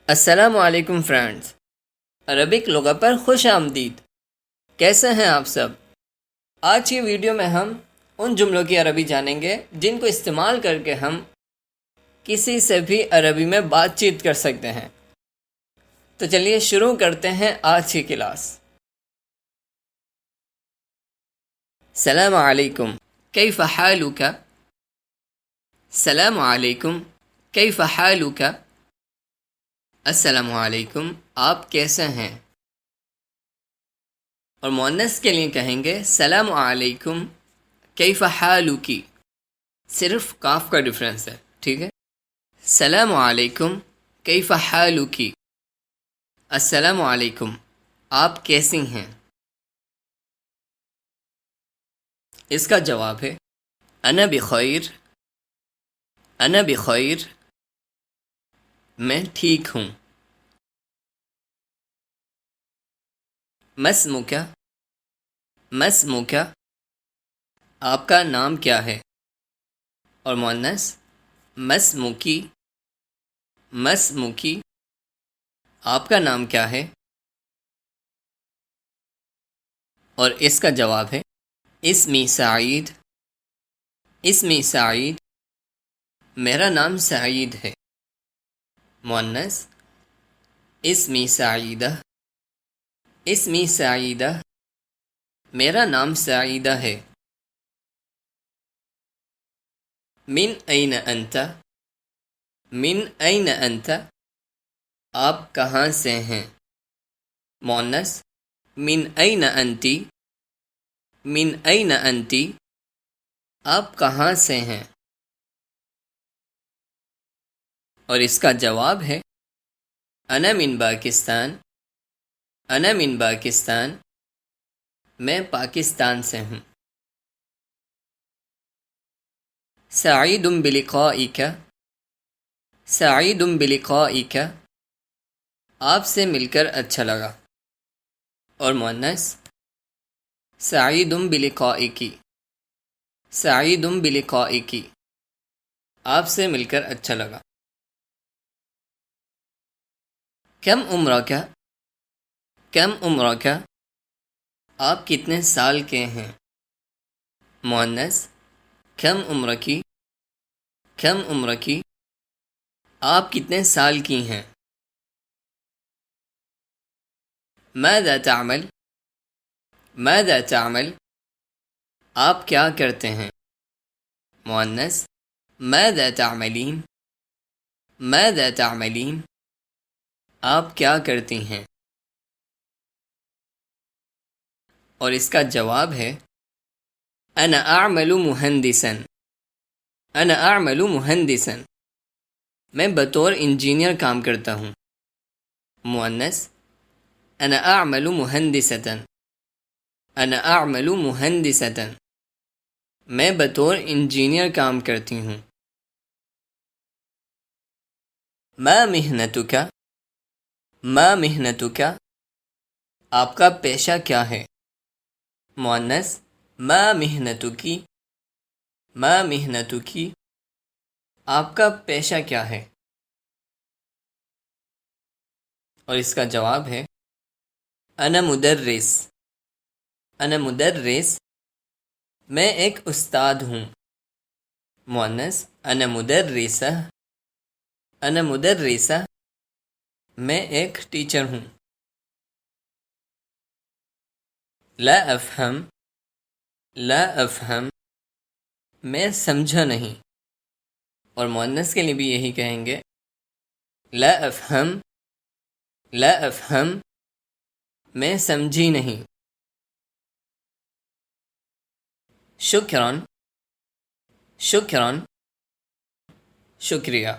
السلام علیکم friends, Arabic لغہ پر خوش آمدید۔ کیسے ہیں آپ سب؟ آج کی ویڈیو میں ہم ان جملوں کی عربی جانیں گے جن کو استعمال کر کے ہم کسی سے بھی عربی میں بات چیت کر سکتے ہیں۔ تو چلیے شروع کرتے ہیں آج کی کلاس۔ السلام علیکم، کیف حالک؟ السلام علیکم، کیف حالک؟ السلام علیکم، آپ کیسے ہیں؟ اور مؤنث کے لیے کہیں گے السلام علیکم کیف حالکی، صرف کاف کا ڈفرینس ہے، ٹھیک ہے؟ السلام علیکم کیف حالکی، السلام علیکم، آپ کیسی ہیں؟ اس کا جواب ہے انا بخیر، انا بخیر، میں ٹھیک ہوں۔ ما اسمک، ما اسمک، آپ کا نام کیا ہے؟ اور مؤنث ما اسمکی، ما اسمکی، آپ کا نام کیا ہے؟ اور اس کا جواب ہے اسمی سعید، اسمی سعید، میرا نام سعید ہے۔ مؤنث اسمی سعیدہ، اسمی سعیدہ، میرا نام سعیدہ ہے۔ من این انت، من این انت، آپ کہاں سے ہیں؟ مؤنث من این انتی، من این انتی، آپ کہاں سے ہیں؟ اور اس کا جواب ہے انا من پاکستان، انا من پاکستان، میں پاکستان سے ہوں۔ سعید بلقائک، سعید بلقائک، آپ سے مل کر اچھا لگا۔ اور مؤنث سعید بلقائکی، سعید بلقائکی، آپ سے مل کر اچھا لگا۔ کم عمرک، کم عمرک، آپ کتنے سال کے ہیں؟ مؤنث کم عمر کی، کم عمر کی، آپ کتنے سال کی ہیں؟ ماذا تعمل، ماذا تعمل، آپ کیا کرتے ہیں؟ مؤنث ماذا تعملین، ماذا تعملین، آپ کیا کرتی ہیں؟ اور اس کا جواب ہے انا اعمل مہندسا، انا اعمل مہندسا، میں بطور انجینئر کام کرتا ہوں۔ مؤنث انا اعمل مہندسة، انا اعمل مہندسة، میں بطور انجینئر کام کرتی ہوں۔ ما محنتک، ما محنتک، آپ کا پیشہ کیا ہے؟ مؤنث ما محنتکی، ما محنتکی، آپ کا پیشہ کیا ہے؟ اور اس کا جواب ہے انا مدرس، انا مدرس، میں ایک استاد ہوں۔ مؤنث انا مدرسہ، انا مدرسہ، میں ایک ٹیچر ہوں۔ لا افہم، لا افہم، میں سمجھا نہیں۔ اور مؤنث کے لیے بھی یہی کہیں گے لا افہم، لا افہم، میں سمجھی نہیں۔ شکراً، شکراً، شکریہ۔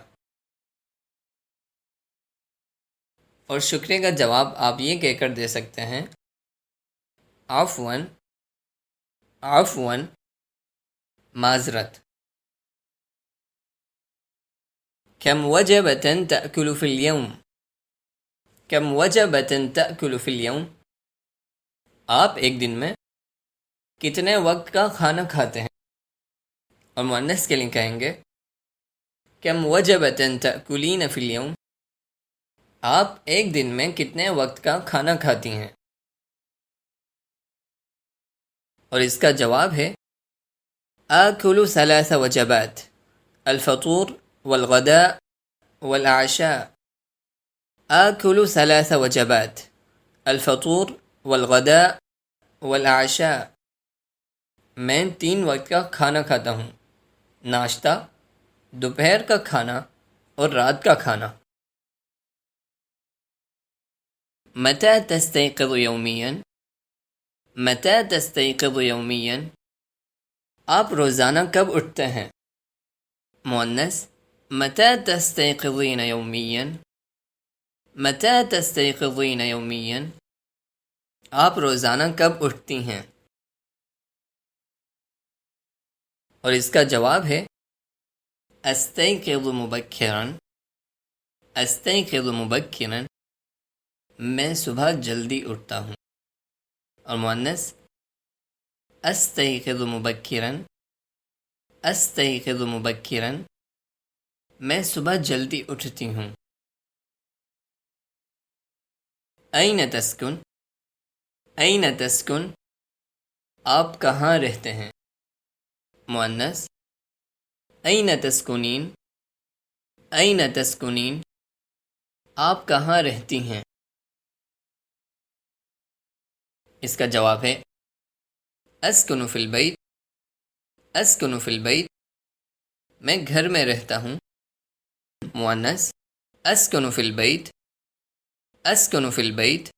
اور شکریہ کا جواب آپ یہ کہہ کر دے سکتے ہیں عفواً، عفواً، معذرت۔ كم وجبة تأكل في اليوم، كم وجبة تأكل في اليوم، آپ ایک دن میں کتنے وقت کا کھانا کھاتے ہیں؟ اور مؤنث کے لیے کہیں گے کم وجبة تأكلين في اليوم، آپ ایک دن میں کتنے وقت کا کھانا کھاتی ہیں؟ اور اس کا جواب ہے آکل 3 وجبات، الفطور والغداء والعشاء. آکل 3 وجبات، الفطور والغداء والعشاء. میں 3 وقت کا کھانا کھاتا ہوں، ناشتہ، دوپہر کا کھانا اور رات کا کھانا. متى تستيقظ يوميا؟ متى تستيقظ يوميا؟ آپ روزانہ کب اٹھتے ہیں؟ مؤنث متى تستيقظين يوميا؟ متى تستيقظين يوميا؟ آپ روزانہ کب اٹھتی ہیں؟ اور اس کا جواب ہے استيقظ مبكرا. استيقظ مبكرا، میں صبح جلدی اٹھتا ہوں. اور مؤنث استيقظ مبكرا. استيقظ مبكرا، میں صبح جلدی اٹھتی ہوں. أين تسكن؟ أين تسكن؟ آپ کہاں رہتے ہیں؟ مؤنث أين تسكنين؟ أين تسكنين؟ آپ کہاں رہتی ہیں؟ اس کا جواب ہے اسکن فی البیت. اسکن فی البیت، میں گھر میں رہتا ہوں. مؤنث اسکن فی البیت. اسکن فی البیت،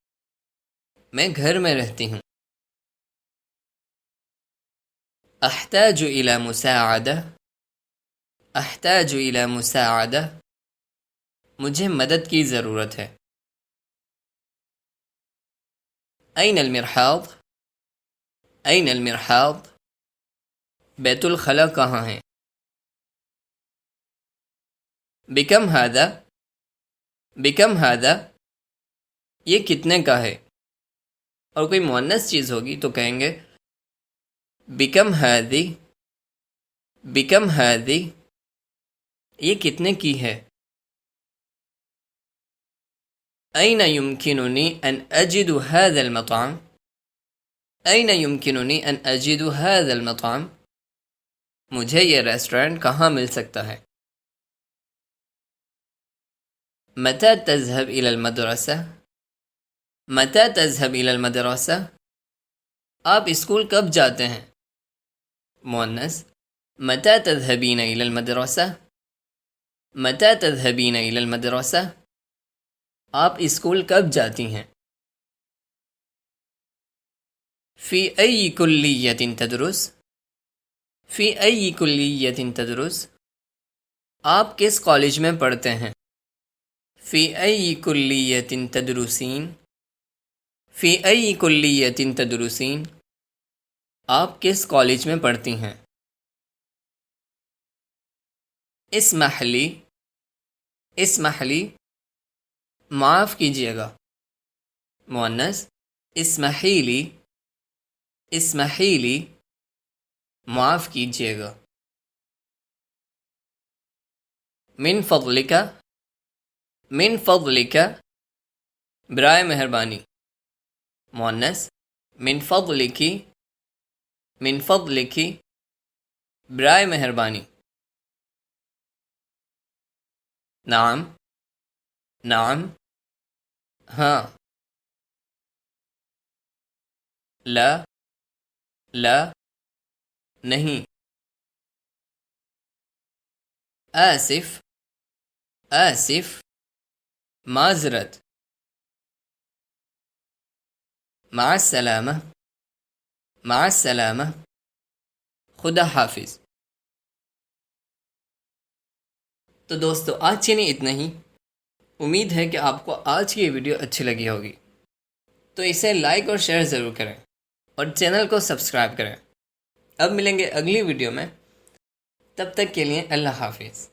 میں گھر میں رہتی ہوں. احتاج الی مساعدہ. احتاج الی مساعدہ، مجھے مدد کی ضرورت ہے. این المرحاض؟ این المرحاض، بیت الخلا کہاں ہے؟ بکم ہذا؟ بکم ہذا، یہ کتنے کا ہے؟ اور کوئی مؤنث چیز ہوگی تو کہیں گے بکم ہذی. بکم ہذی، یہ کتنے کی ہے؟ أين يمكنني أن أجد هذا المطعم؟ أين يمكنني أن أجد هذا المطعم؟ مجھے یہ ریسٹورنٹ کہاں مل سکتا ہے؟ متى تذهب إلى المدرسة؟ متى تذهب إلى المدرسة؟ آپ اسکول کب جاتے ہیں؟ مؤنث متى تذهبين إلى المدرسة؟ متى تذهبين إلى المدرسة؟ آپ اسکول کب جاتی ہیں؟ فی ای کلیۃ تدرس؟ فی ای کلیۃ تدرس، آپ کس کالج میں پڑھتے ہیں؟ فی ای کلیۃ تدرسین؟ فی ای کلیۃ تدرسین، آپ کس کالج میں پڑھتی ہیں؟ اسمح لی. اسمح لی، معاف کیجیے گا. مؤنث اسمحی لی. اسمحی لی، معاف کیجیے گا. من فضلک؟ من فضلک، برائے مہربانی. مؤنث من فضلکی. من فضلکی، برائے مہربانی. نعم. نعم، ہاں. لا. لا، نہیں. آسف. آسف، معذرت. مع السلامہ. مع السلامہ، خدا حافظ. تو دوستو آج کے لیے اتنا ہی. امید ہے کہ آپ کو آج کی یہ ویڈیو اچھی لگی ہوگی، تو اسے لائک اور شیئر ضرور کریں اور چینل کو سبسکرائب کریں. اب ملیں گے اگلی ویڈیو میں، تب تک کے لیے اللہ حافظ.